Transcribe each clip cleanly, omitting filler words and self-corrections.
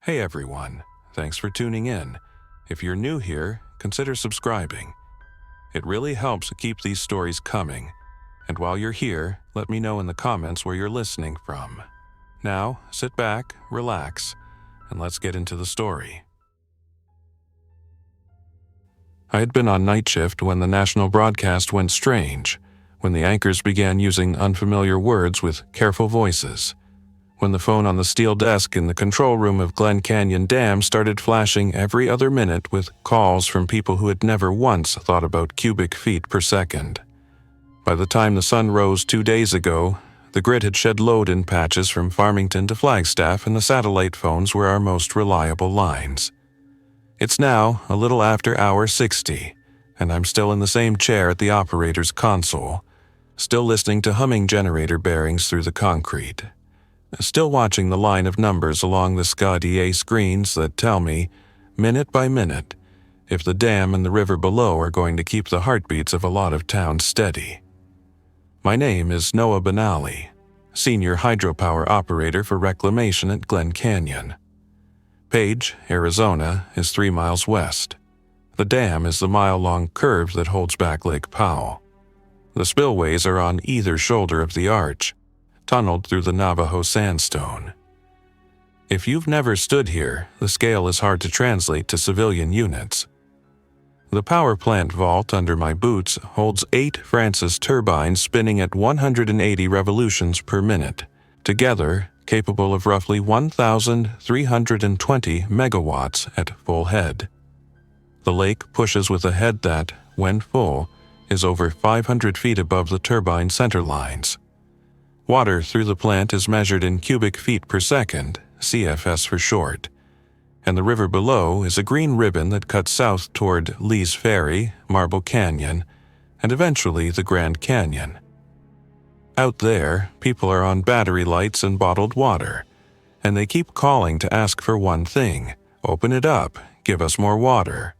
Hey everyone, thanks for tuning in. If you're new here, consider subscribing. It really helps keep these stories coming. And while you're here, let me know in the comments where you're listening from. Now, sit back, relax, and let's get into the story. I had been on night shift when the national broadcast went strange, when the anchors began using unfamiliar words with careful voices, when the phone on the steel desk in the control room of Glen Canyon Dam started flashing every other minute with calls from people who had never once thought about cubic feet per second. By the time the sun rose 2 days ago, the grid had shed load in patches from Farmington to Flagstaff, and the satellite phones were our most reliable lines. It's now a little after hour 60, and I'm still in the same chair at the operator's console, still listening to humming generator bearings through the concrete. Still watching the line of numbers along the SCADA screens that tell me, minute by minute, if the dam and the river below are going to keep the heartbeats of a lot of towns steady. My name is Noah Benally, Senior Hydropower Operator for Reclamation at Glen Canyon. Page, Arizona, is 3 miles west. The dam is the mile-long curve that holds back Lake Powell. The spillways are on either shoulder of the arch, tunneled through the Navajo sandstone. If you've never stood here, the scale is hard to translate to civilian units. The power plant vault under my boots holds 8 Francis turbines spinning at 180 revolutions per minute, together capable of roughly 1,320 megawatts at full head. The lake pushes with a head that, when full, is over 500 feet above the turbine center lines. Water through the plant is measured in cubic feet per second, CFS for short, and the river below is a green ribbon that cuts south toward Lee's Ferry, Marble Canyon, and eventually the Grand Canyon. Out there, people are on battery lights and bottled water, and they keep calling to ask for one thing: open it up, give us more water.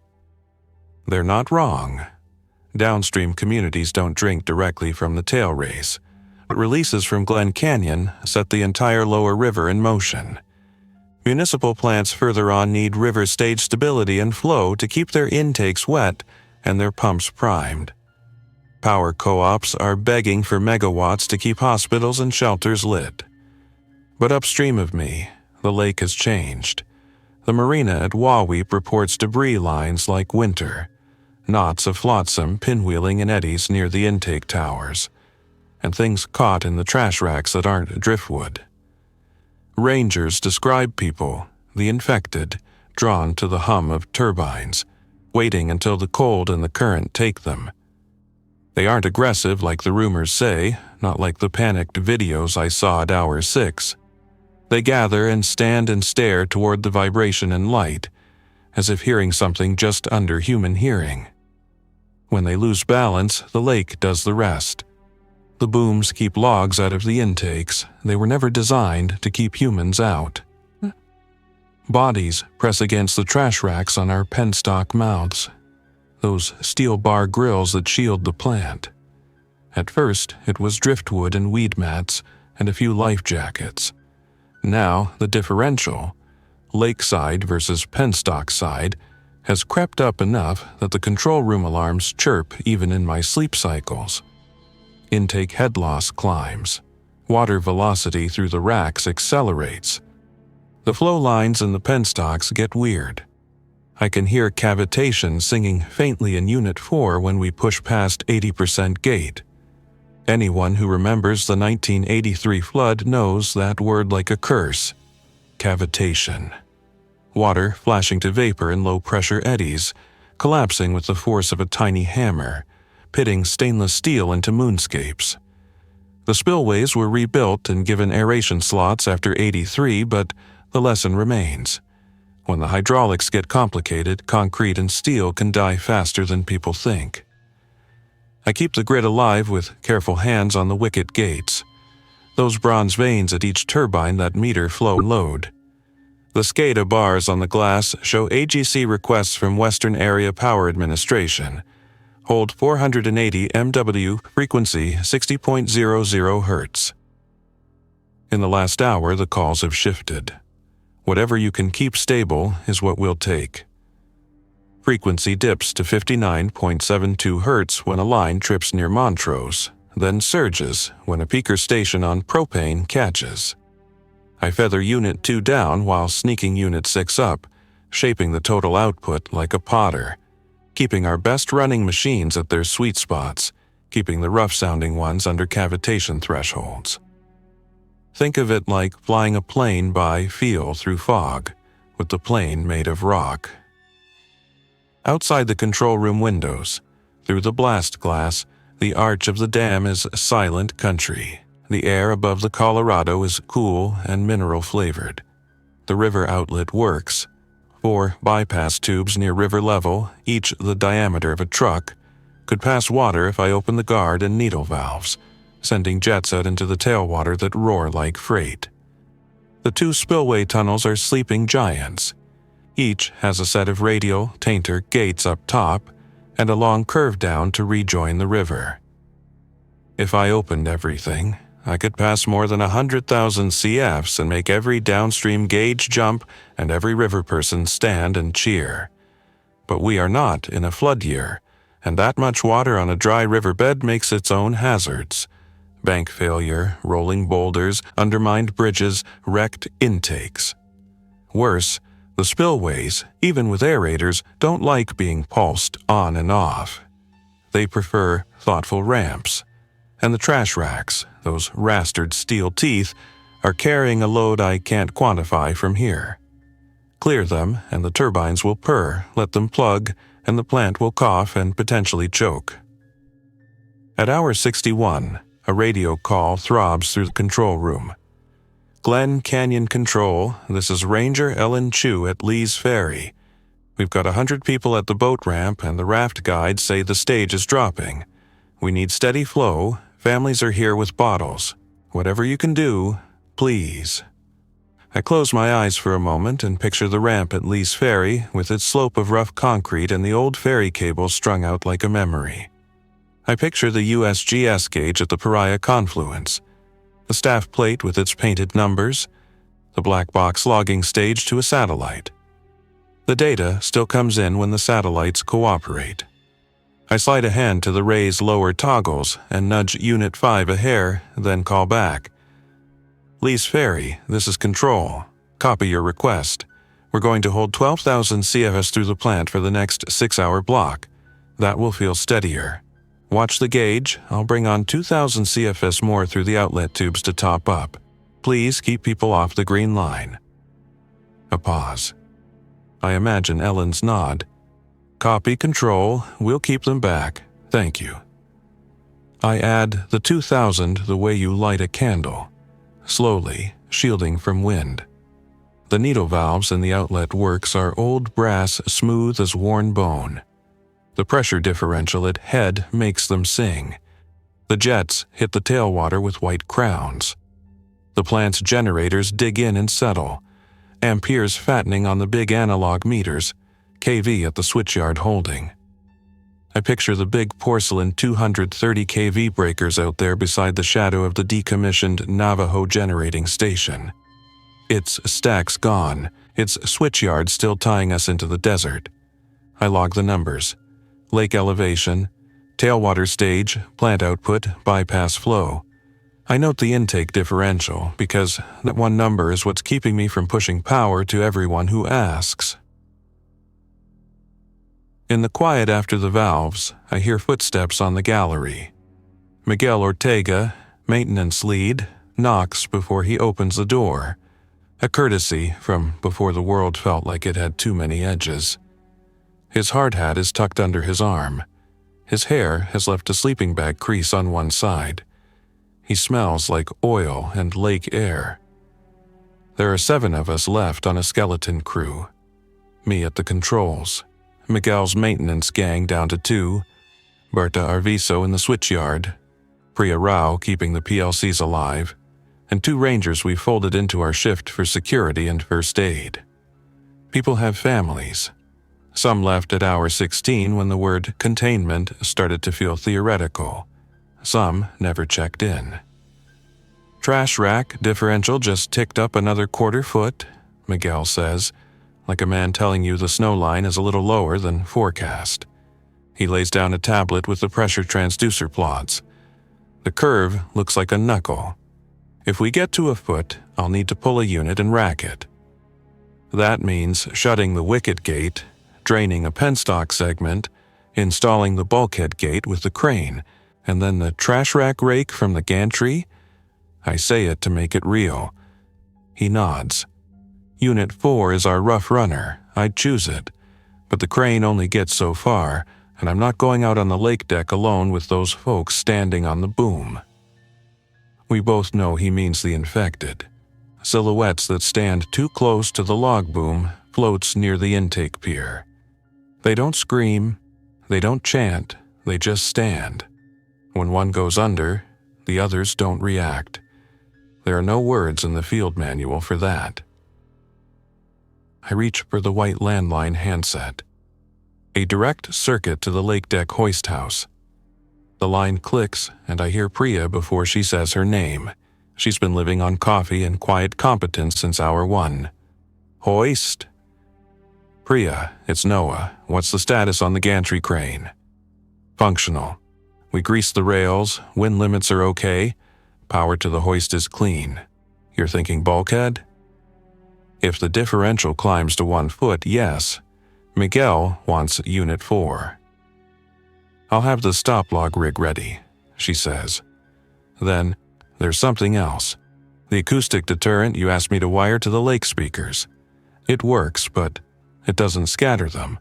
They're not wrong. Downstream communities don't drink directly from the tail race, but releases from Glen Canyon set the entire lower river in motion. Municipal plants further on need river stage stability and flow to keep their intakes wet and their pumps primed. Power co-ops are begging for megawatts to keep hospitals and shelters lit. But upstream of me, the lake has changed. The marina at Wahweap reports debris lines like winter, knots of flotsam pinwheeling in eddies near the intake towers, and things caught in the trash racks that aren't driftwood. Rangers describe people, the infected, drawn to the hum of turbines, waiting until the cold and the current take them. They aren't aggressive like the rumors say, not like the panicked videos I saw at hour 6. They gather and stand and stare toward the vibration and light, as if hearing something just under human hearing. When they lose balance, the lake does the rest. The booms keep logs out of the intakes. They were never designed to keep humans out. Bodies press against the trash racks on our penstock mouths, those steel bar grills that shield the plant. At first, it was driftwood and weed mats and a few life jackets. Now, the differential, lakeside versus penstock side, has crept up enough that the control room alarms chirp even in my sleep cycles. Intake head loss climbs. Water velocity through the racks accelerates. The flow lines in the penstocks get weird. I can hear cavitation singing faintly in Unit 4 when we push past 80% gate. Anyone who remembers the 1983 flood knows that word like a curse. Cavitation. Water flashing to vapor in low-pressure eddies, collapsing with the force of a tiny hammer, pitting stainless steel into moonscapes. The spillways were rebuilt and given aeration slots after 83, but the lesson remains. When the hydraulics get complicated, concrete and steel can die faster than people think. I keep the grid alive with careful hands on the wicket gates, those bronze vanes at each turbine that meter flow load. The SCADA bars on the glass show AGC requests from Western Area Power Administration. Hold 480 MW, frequency 60.00 hertz. In the last hour, the calls have shifted. Whatever you can keep stable is what we'll take. Frequency dips to 59.72 hertz when a line trips near Montrose, then surges when a peaker station on propane catches. I feather Unit 2 down while sneaking Unit 6 up, shaping the total output like a potter, keeping our best-running machines at their sweet spots, keeping the rough-sounding ones under cavitation thresholds. Think of it like flying a plane by feel through fog, with the plane made of rock. Outside the control room windows, through the blast glass, the arch of the dam is silent country. The air above the Colorado is cool and mineral-flavored. The river outlet works. 4 bypass tubes near river level, each the diameter of a truck, could pass water if I open the guard and needle valves, sending jets out into the tailwater that roar like freight. The 2 spillway tunnels are sleeping giants. Each has a set of radial tainter gates up top and a long curve down to rejoin the river. If I opened everything, I could pass more than 100,000 CFs and make every downstream gauge jump and every river person stand and cheer. But we are not in a flood year, and that much water on a dry riverbed makes its own hazards. Bank failure, rolling boulders, undermined bridges, wrecked intakes. Worse, the spillways, even with aerators, don't like being pulsed on and off. They prefer thoughtful ramps. And the trash racks, those rastered steel teeth, are carrying a load I can't quantify from here. Clear them, and the turbines will purr, let them plug, and the plant will cough and potentially choke. At hour 61, a radio call throbs through the control room. Glen Canyon Control, this is Ranger Ellen Chu at Lee's Ferry. We've got 100 people at the boat ramp, and the raft guides say the stage is dropping. We need steady flow. Families are here with bottles. Whatever you can do, please. I close my eyes for a moment and picture the ramp at Lee's Ferry with its slope of rough concrete and the old ferry cable strung out like a memory. I picture the USGS gauge at the Pariah confluence, the staff plate with its painted numbers, the black box logging stage to a satellite. The data still comes in when the satellites cooperate. I slide a hand to the raised lower toggles and nudge Unit 5 a hair, then call back. Lee's Ferry, this is Control. Copy your request. We're going to hold 12,000 CFS through the plant for the next 6-hour block. That will feel steadier. Watch the gauge. I'll bring on 2,000 CFS more through the outlet tubes to top up. Please keep people off the green line. A pause. I imagine Ellen's nod. Copy, Control. We'll keep them back. Thank you. I add the 2,000 the way you light a candle, slowly, shielding from wind. The needle valves in the outlet works are old brass, smooth as worn bone. The pressure differential at head makes them sing. The jets hit the tailwater with white crowns. The plant's generators dig in and settle, amperes fattening on the big analog meters, kV at the switchyard holding. I picture the big porcelain 230 kV breakers out there beside the shadow of the decommissioned Navajo generating station. Its stacks gone, its switchyard still tying us into the desert. I log the numbers. Lake elevation, tailwater stage, plant output, bypass flow. I note the intake differential because that one number is what's keeping me from pushing power to everyone who asks. In the quiet after the valves, I hear footsteps on the gallery. Miguel Ortega, maintenance lead, knocks before he opens the door, a courtesy from before the world felt like it had too many edges. His hard hat is tucked under his arm. His hair has left a sleeping bag crease on one side. He smells like oil and lake air. There are 7 of us left on a skeleton crew. Me at the controls, Miguel's maintenance gang down to 2, Berta Arviso in the switchyard, Priya Rao keeping the PLCs alive, and 2 rangers we folded into our shift for security and first aid. People have families. Some left at hour 16 when the word containment started to feel theoretical. Some never checked in. Trash rack differential just ticked up another 1/4 foot. Miguel says, like a man telling you the snow line is a little lower than forecast. He lays down a tablet with the pressure transducer plots. The curve looks like a knuckle. If we get to a foot, I'll need to pull a unit and rack it. That means shutting the wicket gate, draining a penstock segment, installing the bulkhead gate with the crane, and then the trash rack rake from the gantry. I say it to make it real. He nods. Unit 4 is our rough runner. I'd choose it. But the crane only gets so far, and I'm not going out on the lake deck alone with those folks standing on the boom. We both know he means the infected. Silhouettes that stand too close to the log boom floats near the intake pier. They don't scream, they don't chant, they just stand. When one goes under, the others don't react. There are no words in the field manual for that. I reach for the white landline handset. A direct circuit to the lake deck hoist house. The line clicks, and I hear Priya before she says her name. She's been living on coffee and quiet competence since hour 1. Hoist? Priya, it's Noah. What's the status on the gantry crane? Functional. We greased the rails, wind limits are okay, power to the hoist is clean. You're thinking bulkhead? If the differential climbs to 1 foot, yes. Miguel wants Unit 4. I'll have the stop log rig ready, she says. Then, there's something else. The acoustic deterrent you asked me to wire to the lake speakers. It works, but it doesn't scatter them.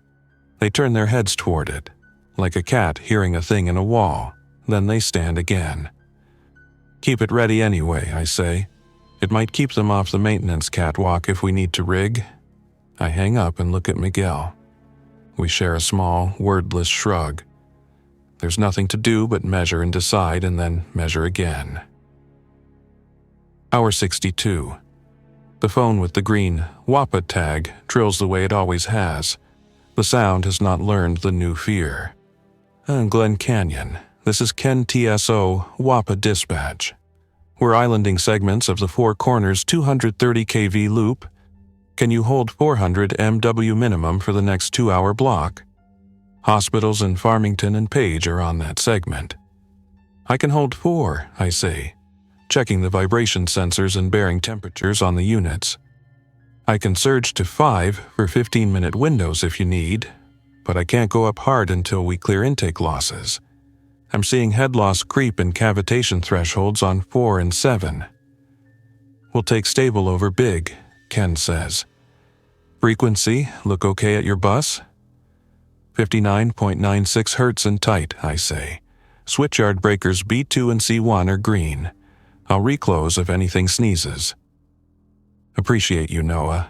They turn their heads toward it, like a cat hearing a thing in a wall. Then they stand again. Keep it ready anyway, I say. It might keep them off the maintenance catwalk if we need to rig. I hang up and look at Miguel. We share a small, wordless shrug. There's nothing to do but measure and decide and then measure again. Hour 62. The phone with the green WAPA tag trills the way it always has. The sound has not learned the new fear. Glen Canyon. This is Ken TSO WAPA dispatch. We're islanding segments of the Four Corners 230 kV loop. Can you hold 400 MW minimum for the next 2-hour block? Hospitals in Farmington and Page are on that segment. I can hold 4, I say, checking the vibration sensors and bearing temperatures on the units. I can surge to 5 for 15-minute windows if you need, but I can't go up hard until we clear intake losses. I'm seeing head loss creep in cavitation thresholds on 4 and 7. We'll take stable over big, Ken says. Frequency, look okay at your bus? 59.96 hertz and tight, I say. Switchyard breakers B2 and C1 are green. I'll reclose if anything sneezes. Appreciate you, Noah.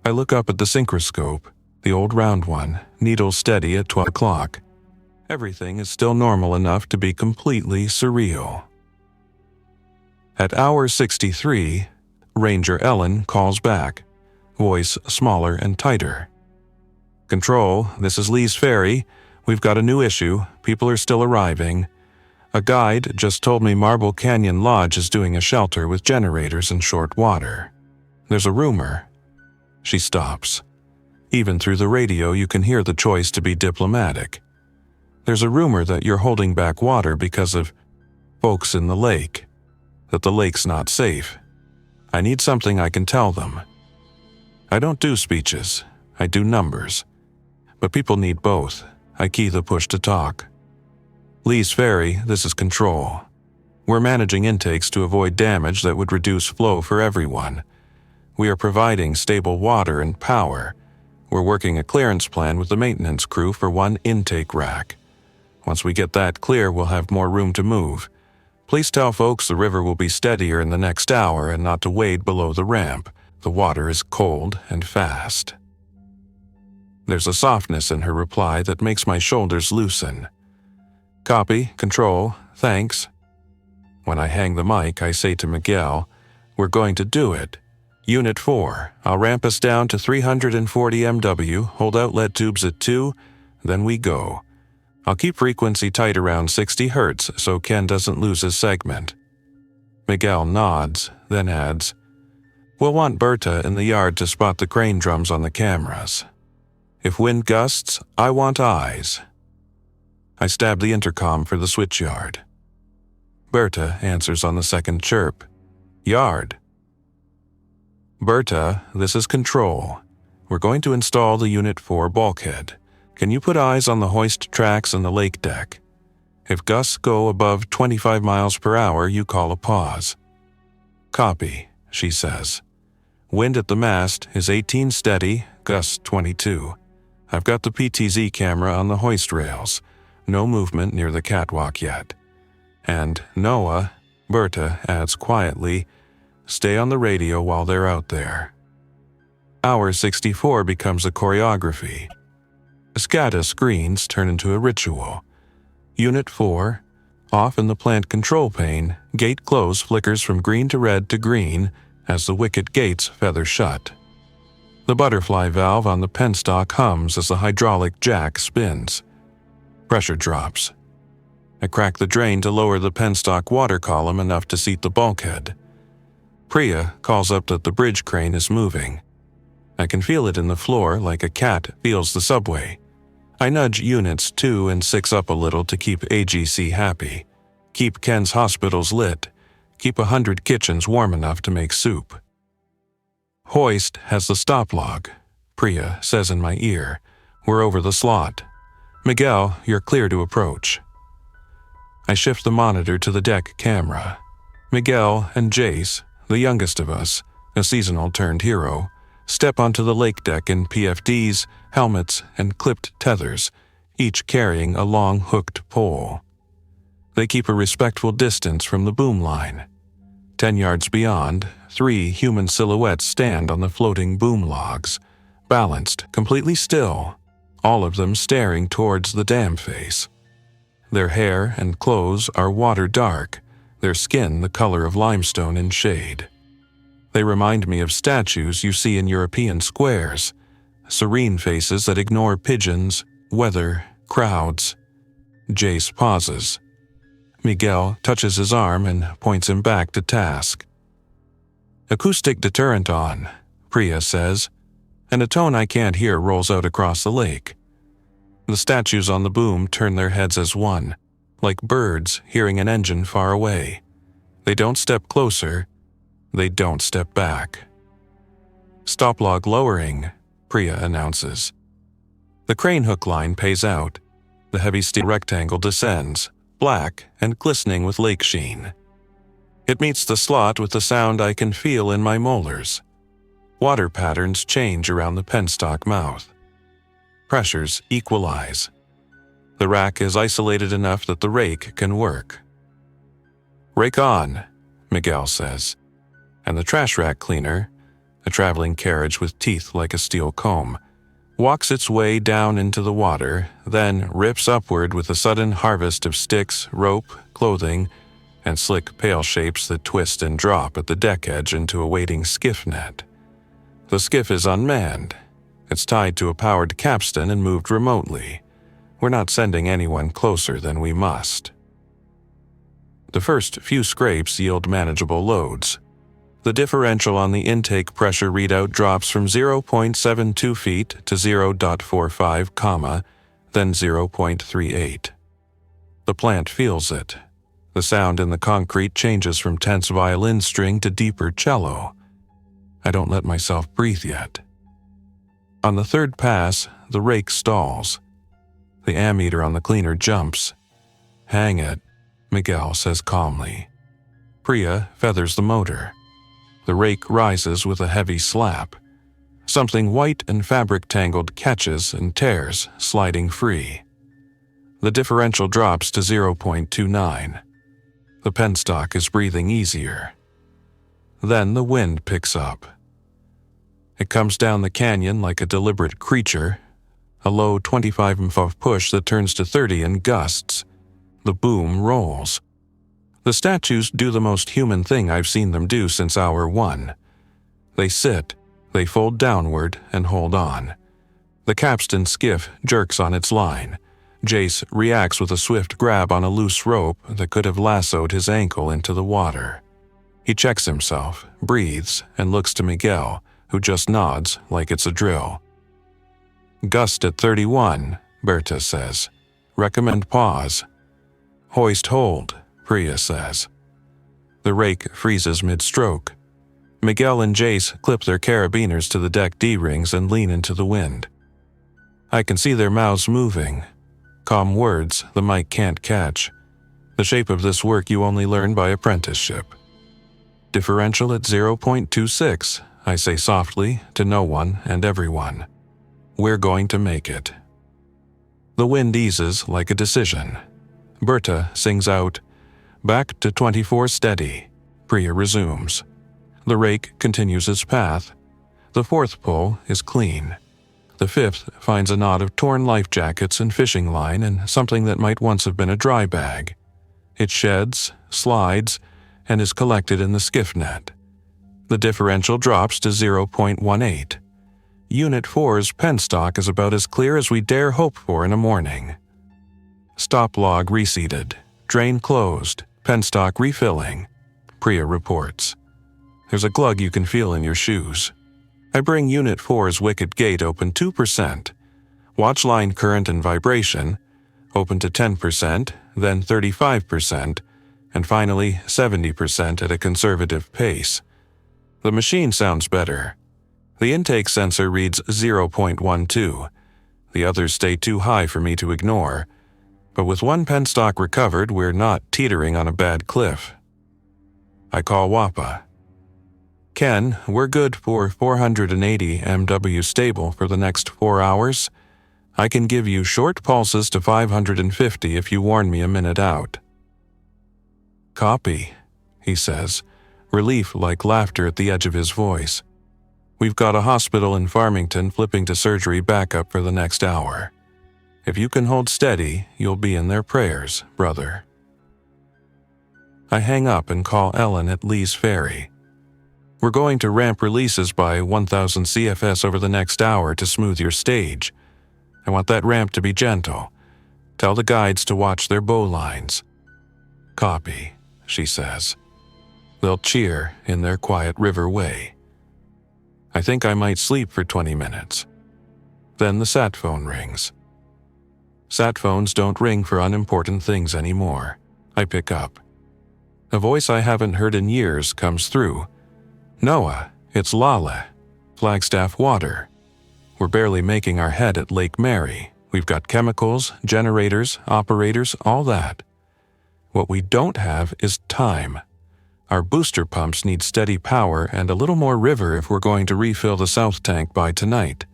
I look up at the synchroscope, the old round one, needle steady at 12 o'clock. Everything is still normal enough to be completely surreal. At hour 63, Ranger Ellen calls back, voice smaller and tighter. Control, this is Lee's Ferry. We've got a new issue. People are still arriving. A guide just told me Marble Canyon Lodge is doing a shelter with generators and short water. There's a rumor. She stops. Even through the radio, you can hear the choice to be diplomatic. There's a rumor that you're holding back water because of folks in the lake, that the lake's not safe. I need something I can tell them. I don't do speeches, I do numbers. But people need both. I key the push to talk. Lee's Ferry, this is Control. We're managing intakes to avoid damage that would reduce flow for everyone. We are providing stable water and power. We're working a clearance plan with the maintenance crew for 1 intake rack. Once we get that clear, we'll have more room to move. Please tell folks the river will be steadier in the next hour and not to wade below the ramp. The water is cold and fast. There's a softness in her reply that makes my shoulders loosen. Copy, Control, thanks. When I hang the mic, I say to Miguel, we're going to do it. Unit 4, I'll ramp us down to 340 MW, hold outlet tubes at 2, then we go. I'll keep frequency tight around 60 hertz so Ken doesn't lose his segment. Miguel nods, then adds, We'll want Berta in the yard to spot the crane drums on the cameras. If wind gusts, I want eyes. I stab the intercom for the switch yard. Berta answers on the second chirp. Yard. Berta, this is Control. We're going to install the Unit 4 bulkhead. Can you put eyes on the hoist tracks and the lake deck? If gusts go above 25 miles per hour, you call a pause. Copy, she says. Wind at the mast is 18 steady, gusts 22. I've got the PTZ camera on the hoist rails. No movement near the catwalk yet. And Noah, Berta adds quietly, stay on the radio while they're out there. Hour 64 becomes a choreography. SCADA screens turn into a ritual. Unit 4, off in the plant control pane, gate close flickers from green to red to green as the wicket gates feather shut. The butterfly valve on the penstock hums as the hydraulic jack spins. Pressure drops. I crack the drain to lower the penstock water column enough to seat the bulkhead. Priya calls up that the bridge crane is moving. I can feel it in the floor like a cat feels the subway. I nudge units 2 and 6 up a little to keep AGC happy, keep Ken's hospitals lit, keep 100 kitchens warm enough to make soup. Hoist has the stop log. Priya says in my ear, we're over the slot. Miguel, you're clear to approach. I shift the monitor to the deck camera. Miguel and Jace, the youngest of us, a seasonal turned hero, step onto the lake deck in PFDs, helmets, and clipped tethers, each carrying a long hooked pole. They keep a respectful distance from the boom line. 10 yards beyond, 3 human silhouettes stand on the floating boom logs, balanced, completely still, all of them staring towards the dam face. Their hair and clothes are water dark, their skin the color of limestone in shade. They remind me of statues you see in European squares, serene faces that ignore pigeons, weather, crowds. Jace pauses. Miguel touches his arm and points him back to task. Acoustic deterrent on, Priya says, and a tone I can't hear rolls out across the lake. The statues on the boom turn their heads as one, like birds hearing an engine far away. They don't step closer, they don't step back. Stop log lowering, Priya announces. The crane hook line pays out. The heavy steel rectangle descends, black and glistening with lake sheen. It meets the slot with the sound I can feel in my molars. Water patterns change around the penstock mouth. Pressures equalize. The rack is isolated enough that the rake can work. Rake on, Miguel says, and the trash rack cleaner, a traveling carriage with teeth like a steel comb, walks its way down into the water, then rips upward with a sudden harvest of sticks, rope, clothing, and slick pail shapes that twist and drop at the deck edge into a waiting skiff net. The skiff is unmanned. It's tied to a powered capstan and moved remotely. We're not sending anyone closer than we must. The first few scrapes yield manageable loads. The differential on the intake pressure readout drops from 0.72 feet to 0.45, then 0.38. The plant feels it. The sound in the concrete changes from tense violin string to deeper cello. I don't let myself breathe yet. On the third pass, the rake stalls. The ammeter on the cleaner jumps. Hang it, Miguel says calmly. Priya feathers the motor. The rake rises with a heavy slap. Something white and fabric-tangled catches and tears, sliding free. The differential drops to 0.29. The penstock is breathing easier. Then the wind picks up. It comes down the canyon like a deliberate creature, a low 25 mph push that turns to 30 in gusts. The boom rolls. The statues do the most human thing I've seen them do since hour 1. They sit, they fold downward and hold on. The capstan skiff jerks on its line. Jace reacts with a swift grab on a loose rope that could have lassoed his ankle into the water. He checks himself, breathes, and looks to Miguel, who just nods like it's a drill. Gust at 31, Berta says. Recommend pause. Hoist hold, Priya says. The rake freezes mid-stroke. Miguel and Jace clip their carabiners to the deck D-rings and lean into the wind. I can see their mouths moving. Calm words the mic can't catch. The shape of this work you only learn by apprenticeship. Differential at 0.26, I say softly to no one and everyone. We're going to make it. The wind eases like a decision. Berta sings out, "Back to 24 steady." Priya resumes. The rake continues its path. The fourth pull is clean. The fifth finds a knot of torn life jackets and fishing line and something that might once have been a dry bag. It sheds, slides, and is collected in the skiff net. The differential drops to 0.18. Unit 4's penstock is about as clear as we dare hope for in a morning. Stop log reseated, drain closed, penstock refilling, Priya reports. There's a glug you can feel in your shoes. I bring Unit 4's wicket gate open 2%. Watch line current and vibration, open to 10%, then 35%, and finally 70% at a conservative pace. The machine sounds better. The intake sensor reads 0.12. The others stay too high for me to ignore. But with one penstock recovered, we're not teetering on a bad cliff. I call Wappa. Ken, we're good for 480 MW stable for the next 4 hours. I can give you short pulses to 550 if you warn me a minute out. Copy, he says, relief like laughter at the edge of his voice. We've got a hospital in Farmington flipping to surgery backup for the next hour. If you can hold steady, you'll be in their prayers, brother. I hang up and call Ellen at Lee's Ferry. We're going to ramp releases by 1000 CFS over the next hour to smooth your stage. I want that ramp to be gentle. Tell the guides to watch their bow lines. Copy, she says. They'll cheer in their quiet river way. I think I might sleep for 20 minutes. Then the sat phone rings. Sat phones don't ring for unimportant things anymore. I pick up. A voice I haven't heard in years comes through. Noah, it's Lala. Flagstaff water. We're barely making our head at Lake Mary. We've got chemicals, generators, operators, all that. What we don't have is time. Our booster pumps need steady power and a little more river if we're going to refill the south tank by tonight.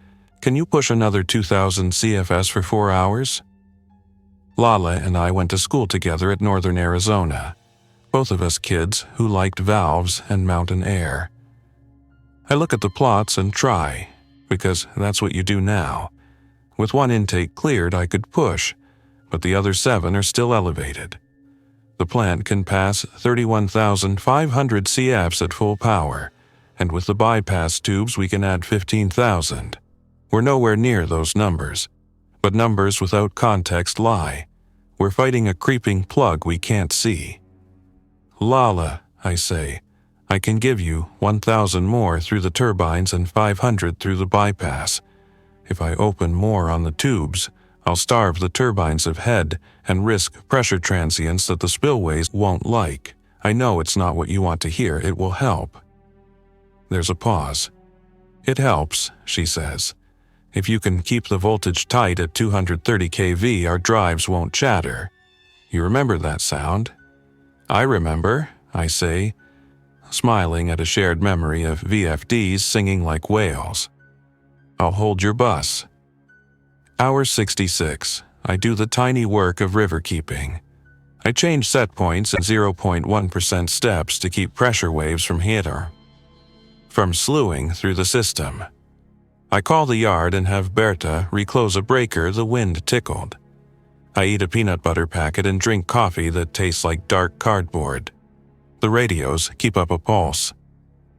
Can you push another 2000 CFS for 4 hours? Lala and I went to school together at Northern Arizona. Both of us kids who liked valves and mountain air. I look at the plots and try, because that's what you do now. With one intake cleared, I could push, but the other 7 are still elevated. The plant can pass 31,500 CFs at full power, and with the bypass tubes we can add 15,000. We're nowhere near those numbers, but numbers without context lie. We're fighting a creeping plug we can't see. Lala, I say, I can give you 1,000 more through the turbines and 500 through the bypass. If I open more on the tubes, I'll starve the turbines of head and risk pressure transients that the spillways won't like. I know it's not what you want to hear. It will help. There's a pause. It helps, she says. If you can keep the voltage tight at 230 kV, our drives won't chatter. You remember that sound? I remember, I say, smiling at a shared memory of VFDs singing like whales. I'll hold your bus. Hour 66. I do the tiny work of river keeping. I change set points at 0.1% steps to keep pressure waves from slewing through the system. I call the yard and have Berta reclose a breaker the wind tickled. I eat a peanut butter packet and drink coffee that tastes like dark cardboard. The radios keep up a pulse.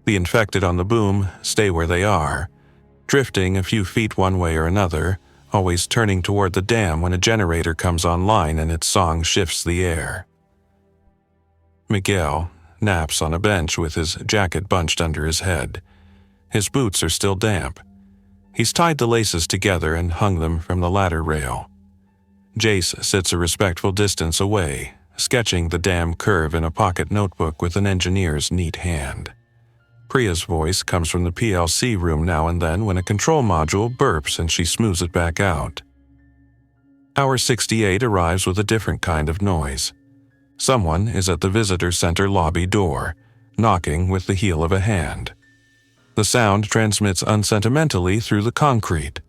The infected on the boom stay where they are, drifting a few feet one way or another, always turning toward the dam when a generator comes online and its song shifts the air. Miguel, naps on a bench with his jacket bunched under his head. His boots are still damp. He's tied the laces together and hung them from the ladder rail. Jace sits a respectful distance away, sketching the dam curve in a pocket notebook with an engineer's neat hand. Priya's voice comes from the PLC room now and then when a control module burps and she smooths it back out. Hour 68 arrives with a different kind of noise. Someone is at the visitor center lobby door, knocking with the heel of a hand. The sound transmits unsentimentally through the concrete.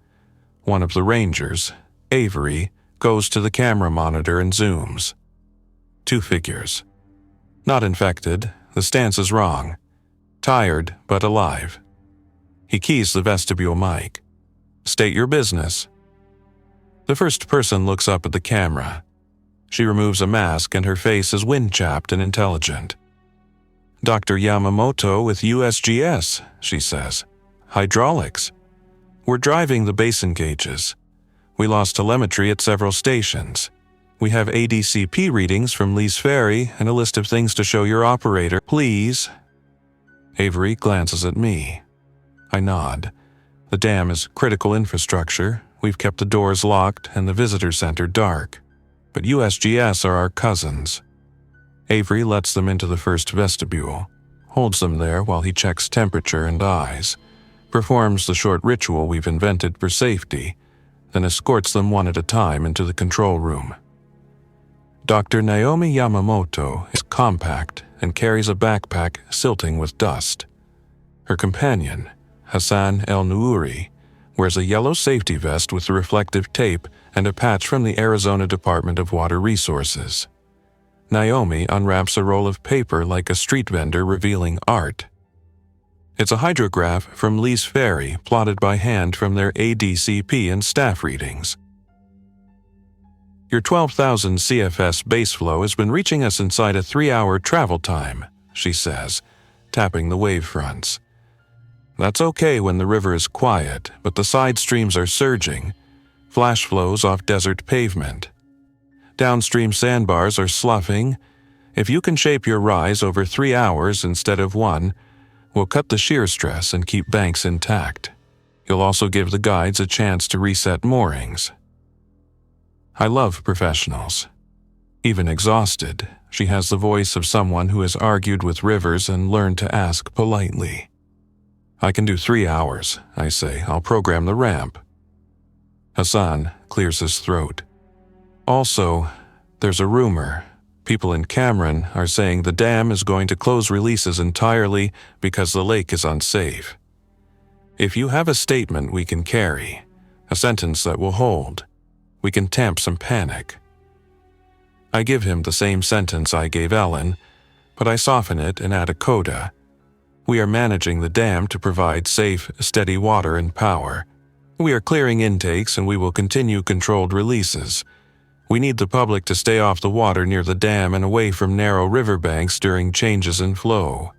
One of the rangers, Avery, goes to the camera monitor and zooms. 2 figures. Not infected, the stance is wrong. Tired, but alive. He keys the vestibule mic. State your business. The first person looks up at the camera. She removes a mask and her face is wind-chapped and intelligent. Dr. Yamamoto with USGS, she says. Hydraulics. We're driving the basin gauges. We lost telemetry at several stations. We have ADCP readings from Lee's Ferry and a list of things to show your operator. Please. Avery glances at me. I nod. The dam is critical infrastructure. We've kept the doors locked and the visitor center dark. But USGS are our cousins. Avery lets them into the first vestibule, holds them there while he checks temperature and eyes, performs the short ritual we've invented for safety, then escorts them one at a time into the control room. Dr. Naomi Yamamoto is compact and carries a backpack silting with dust. Her companion, Hassan El-Nouri, wears a yellow safety vest with reflective tape and a patch from the Arizona Department of Water Resources. Naomi unwraps a roll of paper like a street vendor revealing art. It's a hydrograph from Lee's Ferry plotted by hand from their ADCP and staff readings. Your 12,000 CFS base flow has been reaching us inside a 3-hour travel time, she says, tapping the wave fronts. That's okay when the river is quiet, but the side streams are surging, flash flows off desert pavement. Downstream sandbars are sloughing. If you can shape your rise over 3 hours instead of 1, we'll cut the shear stress and keep banks intact. You'll also give the guides a chance to reset moorings. I love professionals. Even exhausted, she has the voice of someone who has argued with rivers and learned to ask politely. I can do 3 hours, I say. I'll program the ramp. Hassan clears his throat. Also, there's a rumor. People in Cameron are saying the dam is going to close releases entirely because the lake is unsafe. If you have a statement we can carry, a sentence that will hold, we can tamp some panic. I give him the same sentence I gave Ellen, but I soften it and add a coda. We are managing the dam to provide safe, steady water and power. We are clearing intakes and we will continue controlled releases. We need the public to stay off the water near the dam and away from narrow riverbanks during changes in flow.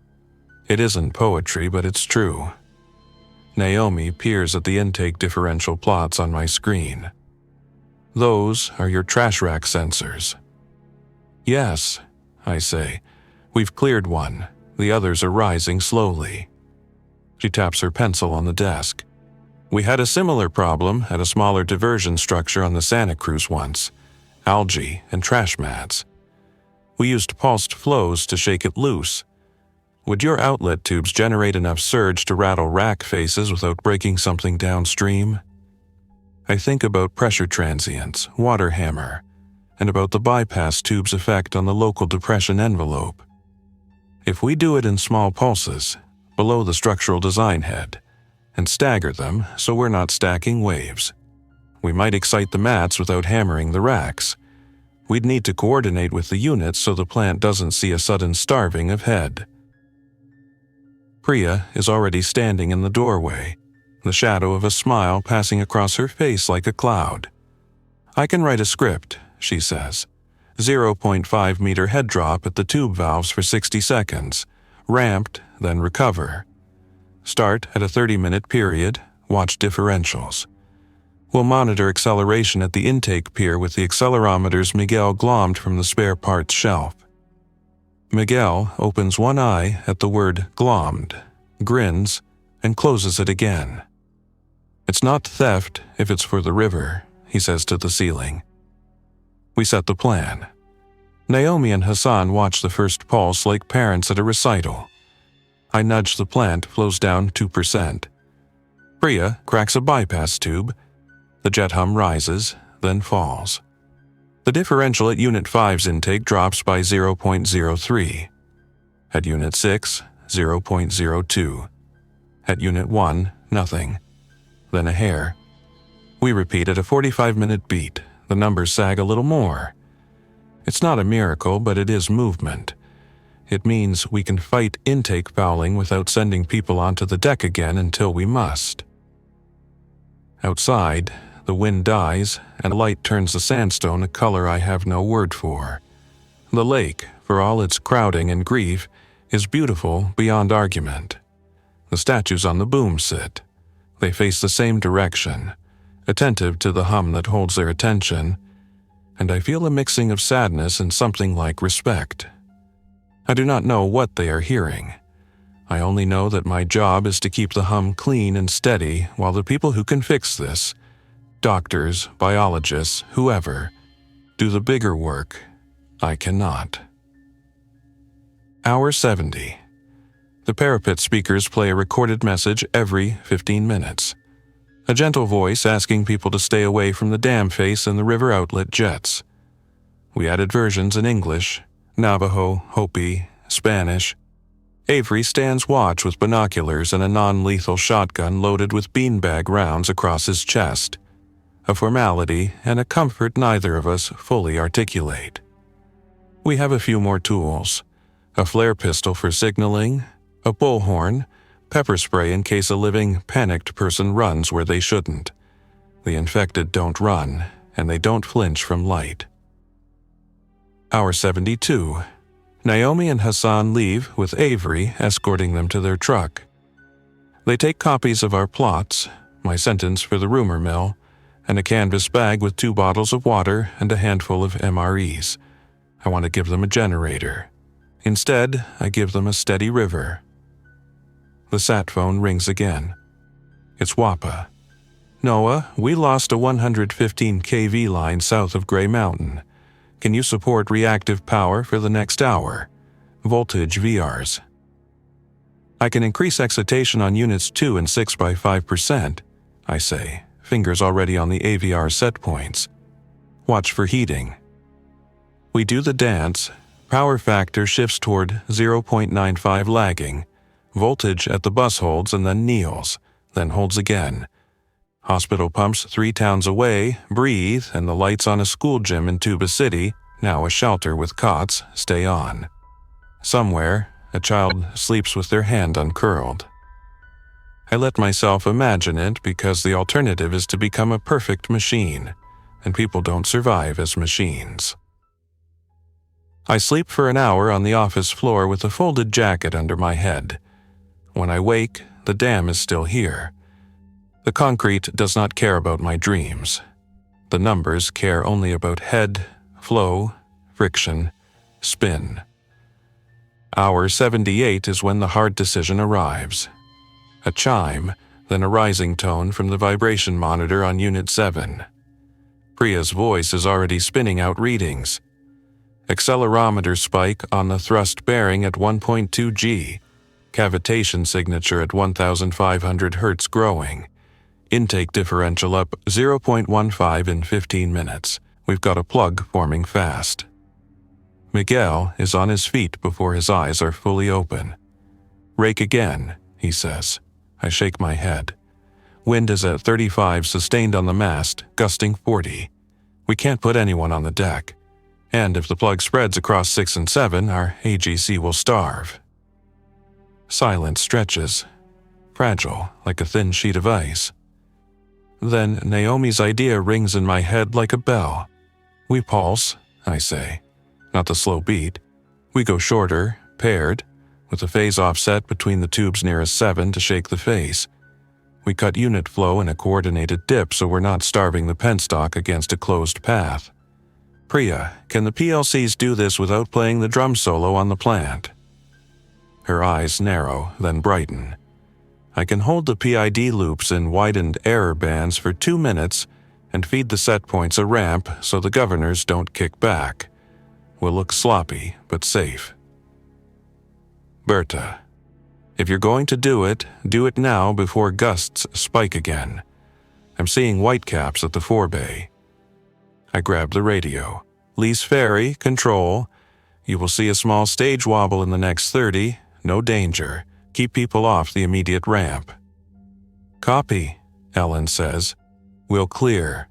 It isn't poetry, but it's true. Naomi peers at the intake differential plots on my screen. Those are your trash rack sensors. Yes, I say. We've cleared one. The others are rising slowly. She taps her pencil on the desk. We had a similar problem at a smaller diversion structure on the Santa Cruz once. Algae and trash mats. We used pulsed flows to shake it loose. Would your outlet tubes generate enough surge to rattle rack faces without breaking something downstream? I think about pressure transients, water hammer, and about the bypass tube's effect on the local depression envelope. If we do it in small pulses, below the structural design head, and stagger them so we're not stacking waves, we might excite the mats without hammering the racks. We'd need to coordinate with the units so the plant doesn't see a sudden starving of head. Priya is already standing in the doorway, the shadow of a smile passing across her face like a cloud. I can write a script, she says. 0.5 meter head drop at the tube valves for 60 seconds, ramped, then recover. Start at a 30-minute period, watch differentials. We'll monitor acceleration at the intake pier with the accelerometers Miguel glommed from the spare parts shelf. Miguel opens one eye at the word glommed, grins, and closes it again. "It's not theft if it's for the river," he says to the ceiling. We set the plan. Naomi and Hassan watch the first pulse like parents at a recital. I nudge the plant flows down 2%. Priya cracks a bypass tube. The jet hum rises, then falls. The differential at Unit 5's intake drops by 0.03. At Unit 6, 0.02. At Unit 1, nothing. Then a hair. We repeat at a 45-minute beat. The numbers sag a little more. It's not a miracle, but it is movement. It means we can fight intake fouling without sending people onto the deck again until we must. Outside, the wind dies and light turns the sandstone a color I have no word for. The lake, for all its crowding and grief, is beautiful beyond argument. The statues on the boom sit. They face the same direction, attentive to the hum that holds their attention, and I feel a mixing of sadness and something like respect. I do not know what they are hearing. I only know that my job is to keep the hum clean and steady while the people who can fix this, doctors, biologists, whoever, do the bigger work. I cannot. Hour 70. The parapet speakers play a recorded message every 15 minutes. A gentle voice asking people to stay away from the dam face and the river outlet jets. We added versions in English, Navajo, Hopi, Spanish. Avery stands watch with binoculars and a non-lethal shotgun loaded with beanbag rounds across his chest. A formality and a comfort neither of us fully articulate. We have a few more tools. A flare pistol for signaling, a bullhorn, pepper spray in case a living, panicked person runs where they shouldn't. The infected don't run, and they don't flinch from light. Hour 72. Naomi and Hassan leave with Avery escorting them to their truck. They take copies of our plots, my sentence for the rumor mill, and a canvas bag with 2 bottles of water and a handful of MREs. I want to give them a generator. Instead, I give them a steady river. The sat phone rings again. It's WAPA. "Noah, we lost a 115 kV line south of Gray Mountain. Can you support reactive power for the next hour? Voltage VRs." "I can increase excitation on units 2 and 6 by 5%, I say, fingers already on the AVR set points. "Watch for heating." We do the dance. Power factor shifts toward 0.95 lagging. Voltage at the bus holds and then kneels, then holds again. Hospital pumps 3 towns away, breathe, and the lights on a school gym in Tuba City, now a shelter with cots, stay on. Somewhere, a child sleeps with their hand uncurled. I let myself imagine it because the alternative is to become a perfect machine, and people don't survive as machines. I sleep for an hour on the office floor with a folded jacket under my head. When I wake, the dam is still here. The concrete does not care about my dreams. The numbers care only about head, flow, friction, spin. Hour 78 is when the hard decision arrives. A chime, then a rising tone from the vibration monitor on Unit 7. Priya's voice is already spinning out readings. Accelerometer spike on the thrust bearing at 1.2 G. Cavitation signature at 1,500 hertz growing. Intake differential up 0.15 in 15 minutes. We've got a plug forming fast. Miguel is on his feet before his eyes are fully open. "Rake again," he says. I shake my head. Wind is at 35 sustained on the mast, gusting 40. We can't put anyone on the deck. And if the plug spreads across 6 and 7, our AGC will starve. Silence stretches, fragile like a thin sheet of ice. Then Naomi's idea rings in my head like a bell. "We pulse," I say. Not the slow beat. We go shorter, paired, with a phase offset between the tubes nearest 7 to shake the face. We cut unit flow in a coordinated dip so we're not starving the penstock against a closed path. Priya, can the PLCs do this without playing the drum solo on the plant? Her eyes narrow, then brighten. I can hold the PID loops in widened error bands for 2 minutes and feed the set points a ramp so the governors don't kick back. We'll look sloppy, but safe. Berta, if you're going to do it now before gusts spike again. I'm seeing whitecaps at the forebay. I grab the radio. Lee's Ferry, control. You will see a small stage wobble in the next 30. No danger. Keep people off the immediate ramp. Copy, Ellen says. We'll clear.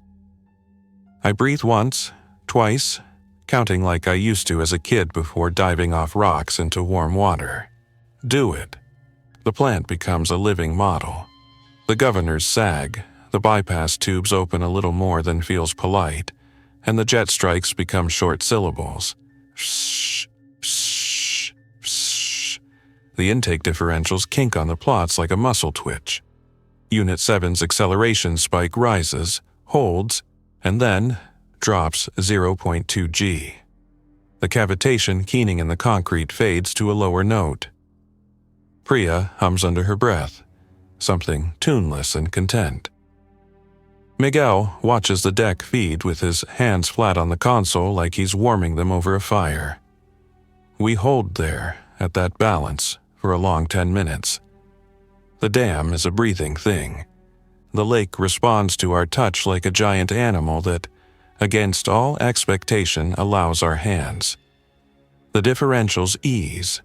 I breathe once, twice, counting like I used to as a kid before diving off rocks into warm water. Do it. The plant becomes a living model. The governors sag, the bypass tubes open a little more than feels polite, and the jet strikes become short syllables. Shh, shh, shh. The intake differentials kink on the plots like a muscle twitch. Unit 7's acceleration spike rises, holds, and then drops 0.2 G. The cavitation keening in the concrete fades to a lower note. Priya hums under her breath, something tuneless and content. Miguel watches the deck feed with his hands flat on the console like he's warming them over a fire. We hold there, at that balance, for a long 10 minutes. The dam is a breathing thing. The lake responds to our touch like a giant animal that, against all expectation, allows our hands. The differentials ease.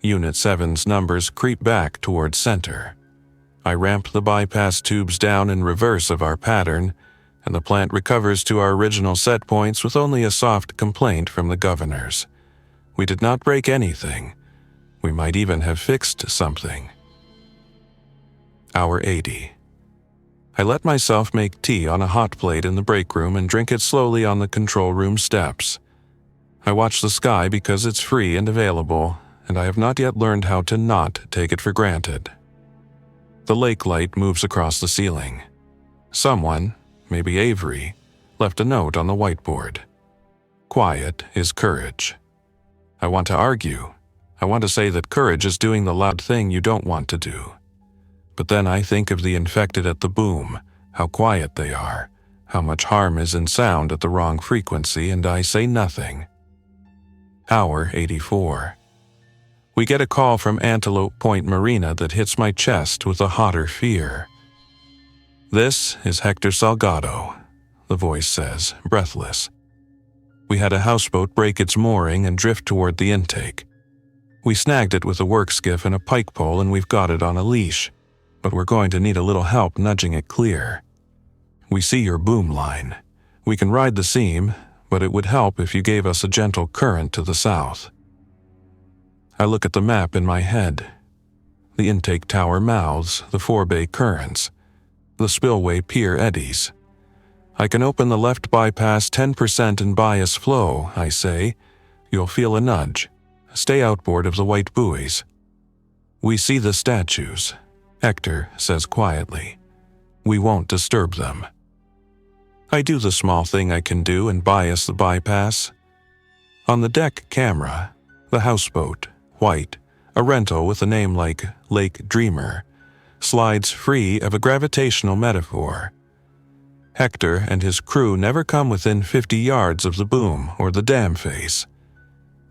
Unit 7's numbers creep back towards center. I ramp the bypass tubes down in reverse of our pattern, and the plant recovers to our original set points with only a soft complaint from the governors. We did not break anything. We might even have fixed something. Hour 80. I let myself make tea on a hot plate in the break room and drink it slowly on the control room steps. I watch the sky because it's free and available, and I have not yet learned how to not take it for granted. The lake light moves across the ceiling. Someone, maybe Avery, left a note on the whiteboard. Quiet is courage. I want to argue. I want to say that courage is doing the loud thing you don't want to do. But then I think of the infected at the boom, how quiet they are, how much harm is in sound at the wrong frequency, and I say nothing. Hour 84. We get a call from Antelope Point Marina that hits my chest with a hotter fear. This is Hector Salgado, the voice says, breathless. We had a houseboat break its mooring and drift toward the intake. We snagged it with a work skiff and a pike pole, and we've got it on a leash, but we're going to need a little help nudging it clear. We see your boom line. We can ride the seam, but it would help if you gave us a gentle current to the south. I look at the map in my head. The intake tower mouths the forebay currents. The spillway pier eddies. I can open the left bypass 10% and bias flow, I say. You'll feel a nudge. Stay outboard of the white buoys. We see the statues, Hector says quietly. We won't disturb them. I do the small thing I can do and bias the bypass. On the deck camera, the houseboat, white, a rental with a name like Lake Dreamer, slides free of a gravitational metaphor. Hector and his crew never come within 50 yards of the boom or the dam face.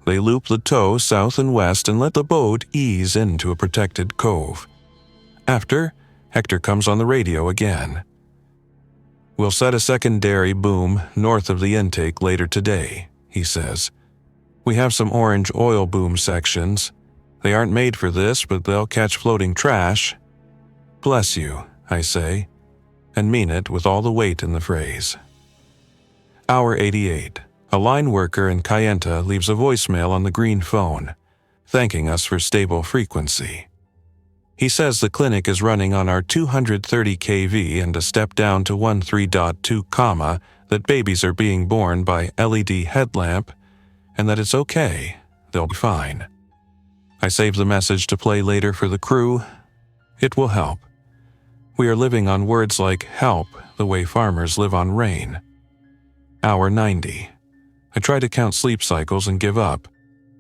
They loop the tow south and west and let the boat ease into a protected cove. After, Hector comes on the radio again. We'll set a secondary boom north of the intake later today, he says. We have some orange oil boom sections. They aren't made for this, but they'll catch floating trash. Bless you, I say, and mean it with all the weight in the phrase. Hour 88. A line worker in Kayenta leaves a voicemail on the green phone, thanking us for stable frequency. He says the clinic is running on our 230 kV and a step down to 13.2, that babies are being born by LED headlamp, and that it's okay, they'll be fine. I save the message to play later for the crew. It will help. We are living on words like help the way farmers live on rain. Hour 90. I try to count sleep cycles and give up.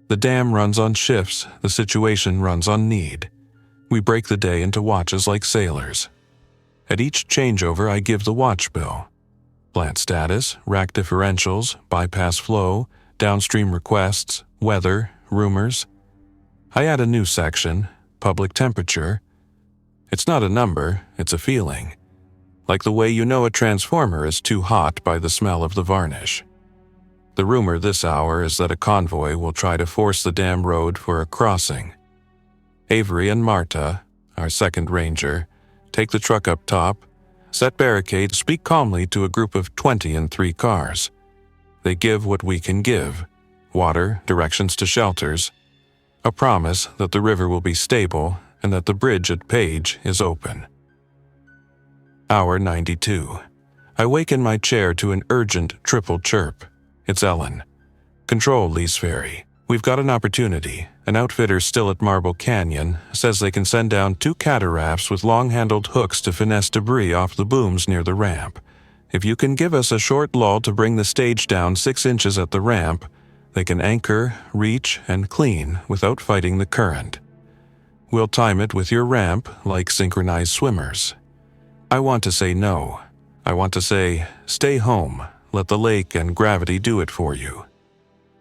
The dam runs on shifts, the situation runs on need. We break the day into watches like sailors. At each changeover, I give the watch bill. Plant status, rack differentials, bypass flow, downstream requests, weather, rumors. I add a new section, public temperature. It's not a number, it's a feeling. Like the way you know a transformer is too hot by the smell of the varnish. The rumor this hour is that a convoy will try to force the dam road for a crossing. Avery and Marta, our second ranger, take the truck up top, set barricades, speak calmly to a group of 20 in 3 cars. They give what we can give: water, directions to shelters, a promise that the river will be stable and that the bridge at Page is open. Hour 92. I wake in my chair to an urgent triple chirp. It's Ellen. Control, Lee's Ferry. We've got an opportunity. An outfitter still at Marble Canyon says they can send down 2 catarafts with long-handled hooks to finesse debris off the booms near the ramp. If you can give us a short lull to bring the stage down 6 inches at the ramp, they can anchor, reach, and clean without fighting the current. We'll time it with your ramp like synchronized swimmers. I want to say no. I want to say, stay home, let the lake and gravity do it for you.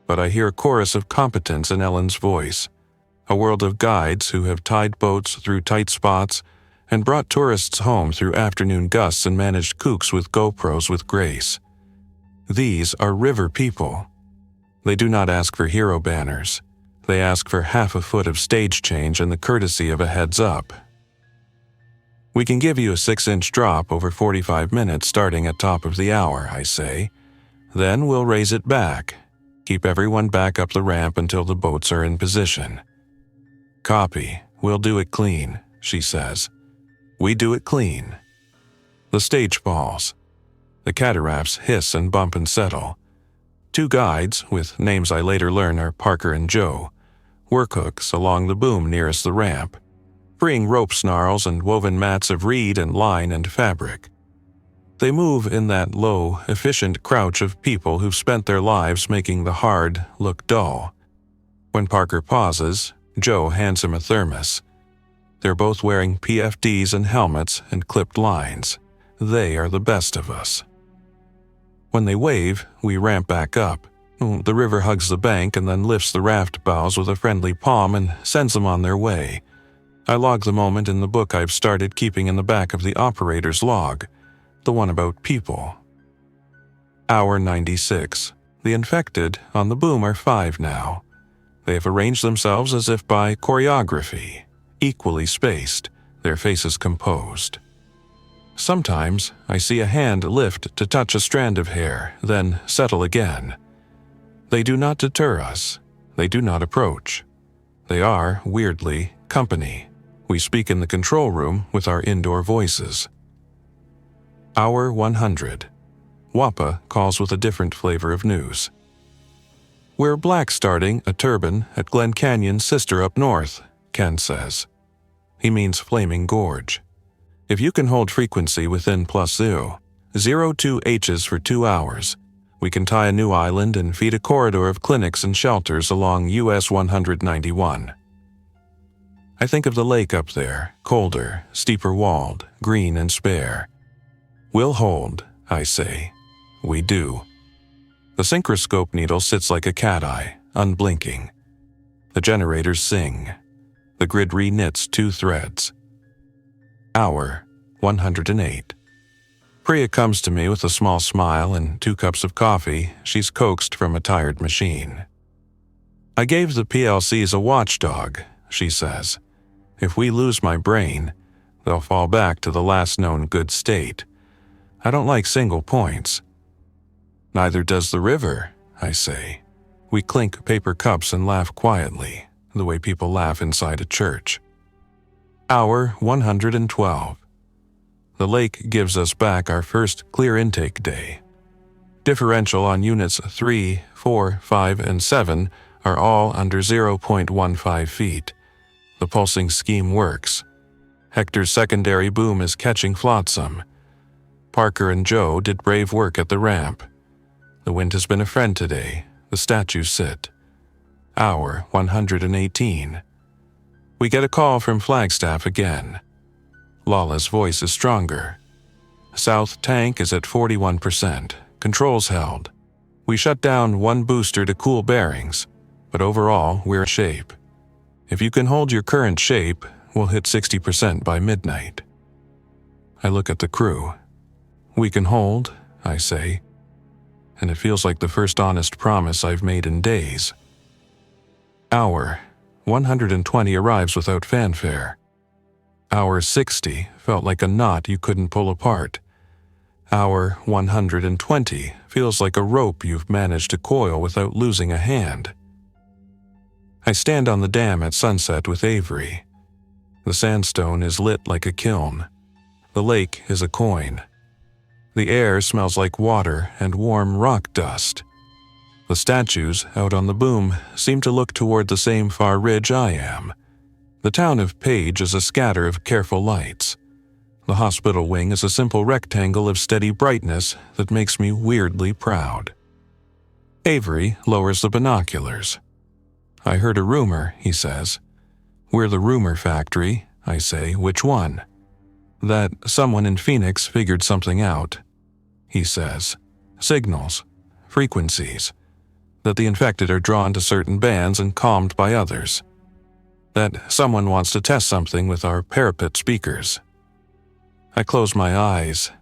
But I hear a chorus of competence in Ellen's voice, a world of guides who have tied boats through tight spots and brought tourists home through afternoon gusts and managed kooks with GoPros with grace. These are river people. They do not ask for hero banners. They ask for half a foot of stage change and the courtesy of a heads up. We can give you a 6-inch drop over 45 minutes starting at top of the hour, I say. Then we'll raise it back. Keep everyone back up the ramp until the boats are in position. Copy. We'll do it clean, she says. We do it clean. The stage falls. The catarafts hiss and bump and settle. 2 guides, with names I later learn are Parker and Joe, work hooks along the boom nearest the ramp, freeing rope snarls and woven mats of reed and line and fabric. They move in that low, efficient crouch of people who've spent their lives making the hard look dull. When Parker pauses, Joe hands him a thermos. They're both wearing PFDs and helmets and clipped lines. They are the best of us. When they wave, we ramp back up. The river hugs the bank and then lifts the raft bows with a friendly palm and sends them on their way. I log the moment in the book I've started keeping in the back of the operator's log, the one about people. Hour 96. The infected on the boom are 5 now. They have arranged themselves as if by choreography, equally spaced, their faces composed. Sometimes I see a hand lift to touch a strand of hair, then settle again. They do not deter us. They do not approach. They are, weirdly, company. We speak in the control room with our indoor voices. Hour 100. Wappa calls with a different flavor of news. We're black starting a turbine at Glen Canyon's sister up north, Ken says. He means Flaming Gorge. If you can hold frequency within +0.02 H's for 2 hours, we can tie a new island and feed a corridor of clinics and shelters along US 191. I think of the lake up there, colder, steeper walled, green and spare. We'll hold, I say. We do. The synchroscope needle sits like a cat eye, unblinking. The generators sing. The grid re-knits 2 threads. Hour 108. Priya comes to me with a small smile and 2 cups of coffee she's coaxed from a tired machine. I gave the PLCs a watchdog, she says. If we lose my brain, they'll fall back to the last known good state. I don't like single points. Neither does the river, I say. We clink paper cups and laugh quietly, the way people laugh inside a church. Hour 112. The lake gives us back our first clear intake day. Differential on units 3, 4, 5, and 7 are all under 0.15 feet. The pulsing scheme works. Hector's secondary boom is catching flotsam. Parker and Joe did brave work at the ramp. The wind has been a friend today. The statues sit. Hour 118. We get a call from Flagstaff again. Lala's voice is stronger. South tank is at 41%. Controls held. We shut down one booster to cool bearings, but overall we're in shape. If you can hold your current shape, we'll hit 60% by midnight. I look at the crew. We can hold, I say, and it feels like the first honest promise I've made in days. Hour 120 arrives without fanfare. Hour 60 felt like a knot you couldn't pull apart. Hour 120 feels like a rope you've managed to coil without losing a hand. I stand on the dam at sunset with Avery. The sandstone is lit like a kiln. The lake is a coin. The air smells like water and warm rock dust. The statues out on the boom seem to look toward the same far ridge I am. The town of Page is a scatter of careful lights. The hospital wing is a simple rectangle of steady brightness that makes me weirdly proud. Avery lowers the binoculars. I heard a rumor, he says. We're the rumor factory, I say. Which one? That someone in Phoenix figured something out. He says. Signals. Frequencies. That the infected are drawn to certain bands and calmed by others. That someone wants to test something with our parapet speakers. I close my eyes.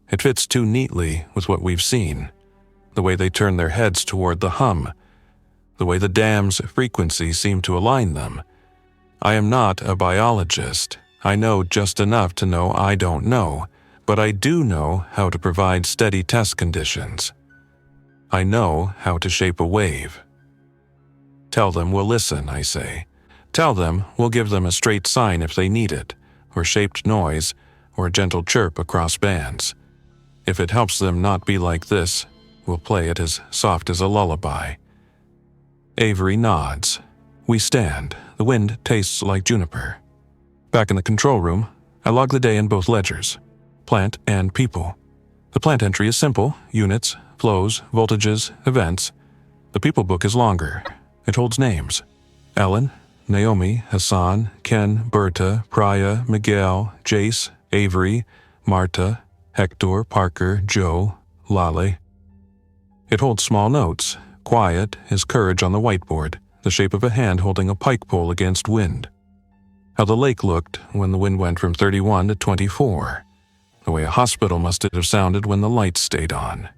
It fits too neatly with what we've seen. The way they turn their heads toward the hum. The way the dam's frequencies seem to align them. I am not a biologist. I know just enough to know I don't know, but I do know how to provide steady test conditions. I know how to shape a wave. Tell them we'll listen, I say. Tell them we'll give them a straight sign if they need it, or shaped noise, or a gentle chirp across bands. If it helps them not be like this, we'll play it as soft as a lullaby. Avery nods. We stand. The wind tastes like juniper. Back in the control room, I log the day in both ledgers, plant and people. The plant entry is simple: units, flows, voltages, events. The people book is longer. It holds names: Ellen, Naomi, Hassan, Ken, Berta, Priya, Miguel, Jace, Avery, Marta, Hector, Parker, Joe, Lale. It holds small notes: quiet is courage on the whiteboard, the shape of a hand holding a pike pole against wind. How the lake looked when the wind went from 31 to 24. The way a hospital must have sounded when the lights stayed on.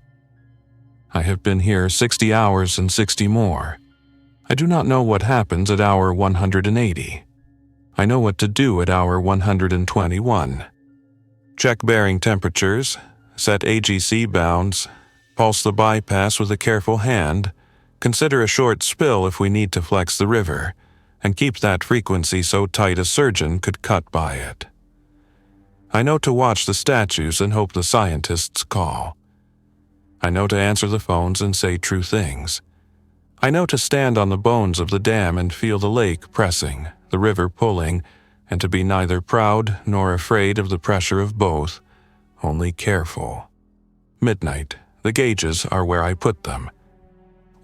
I have been here 60 hours and 60 more. I do not know what happens at hour 180. I know what to do at hour 121. Check bearing temperatures, set AGC bounds, pulse the bypass with a careful hand, consider a short spill if we need to flex the river, and keep that frequency so tight a surgeon could cut by it. I know to watch the statues and hope the scientists call. I know to answer the phones and say true things. I know to stand on the bones of the dam and feel the lake pressing, the river pulling, and to be neither proud nor afraid of the pressure of both, only careful. Midnight. The gauges are where I put them.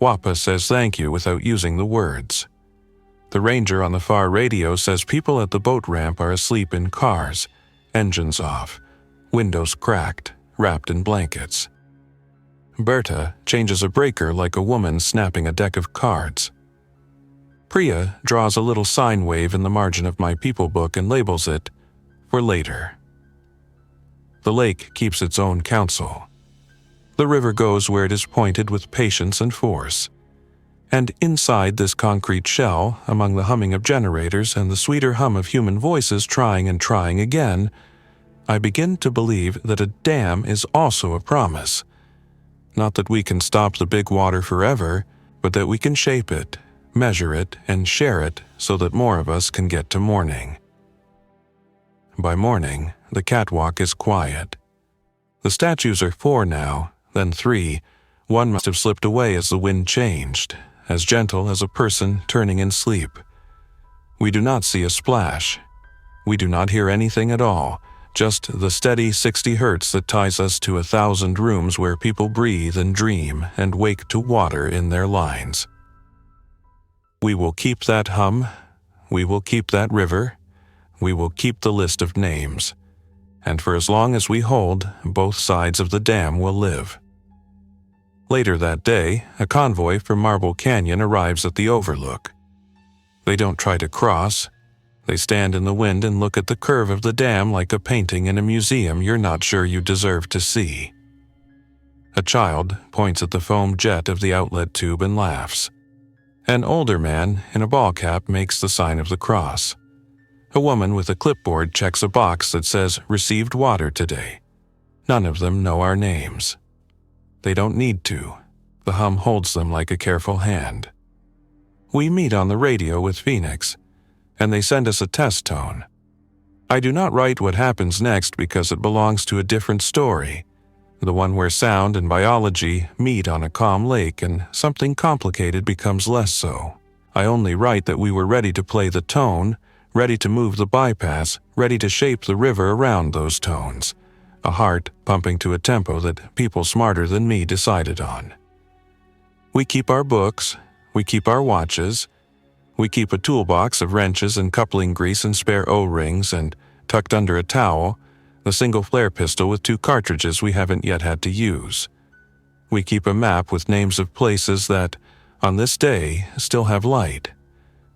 Wappa says thank you without using the words. The ranger on the far radio says people at the boat ramp are asleep in cars, engines off, windows cracked, wrapped in blankets. Berta changes a breaker like a woman snapping a deck of cards. Priya draws a little sine wave in the margin of my people book and labels it for later. The lake keeps its own counsel. The river goes where it is pointed with patience and force. And inside this concrete shell, among the humming of generators and the sweeter hum of human voices trying and trying again, I begin to believe that a dam is also a promise. Not that we can stop the big water forever, but that we can shape it, measure it, and share it so that more of us can get to morning. By morning, the catwalk is quiet. The statues are 4 now, then 3. One must have slipped away as the wind changed, as gentle as a person turning in sleep. We do not see a splash. We do not hear anything at all, just the steady 60 hertz that ties us to 1,000 rooms where people breathe and dream and wake to water in their lines. We will keep that hum, we will keep that river, we will keep the list of names, and for as long as we hold, both sides of the dam will live. Later that day, a convoy from Marble Canyon arrives at the overlook. They don't try to cross. They stand in the wind and look at the curve of the dam like a painting in a museum you're not sure you deserve to see. A child points at the foam jet of the outlet tube and laughs. An older man in a ball cap makes the sign of the cross. A woman with a clipboard checks a box that says "Received water today." None of them know our names. They don't need to. The hum holds them like a careful hand. We meet on the radio with Phoenix, and they send us a test tone. I do not write what happens next because it belongs to a different story, the one where sound and biology meet on a calm lake and something complicated becomes less so. I only write that we were ready to play the tone, ready to move the bypass, ready to shape the river around those tones, a heart pumping to a tempo that people smarter than me decided on. We keep our books, we keep our watches, we keep a toolbox of wrenches and coupling grease and spare O-rings, and, tucked under a towel, the single flare pistol with 2 cartridges we haven't yet had to use. We keep a map with names of places that, on this day, still have light.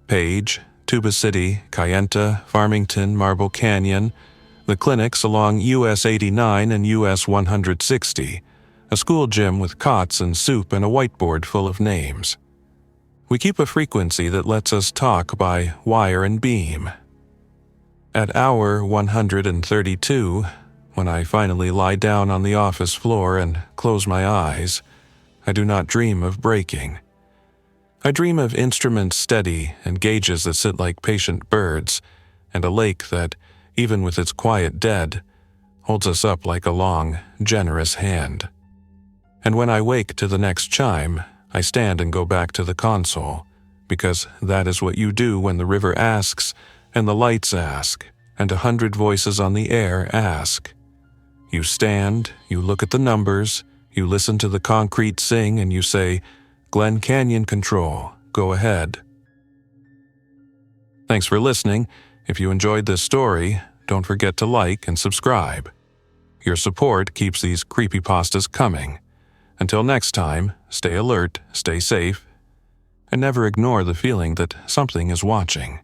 Page, Tuba City, Kayenta, Farmington, Marble Canyon, the clinics along US 89 and US 160, a school gym with cots and soup and a whiteboard full of names. We keep a frequency that lets us talk by wire and beam. At hour 132, when I finally lie down on the office floor and close my eyes, I do not dream of breaking. I dream of instruments steady and gauges that sit like patient birds, and a lake that, even with its quiet dead, holds us up like a long, generous hand. And when I wake to the next chime, I stand and go back to the console, because that is what you do when the river asks, and the lights ask, and 100 voices on the air ask. You stand, you look at the numbers, you listen to the concrete sing, and you say, "Glen Canyon Control, go ahead." Thanks for listening. If you enjoyed this story, don't forget to like and subscribe. Your support keeps these creepypastas coming. Until next time, stay alert, stay safe, and never ignore the feeling that something is watching.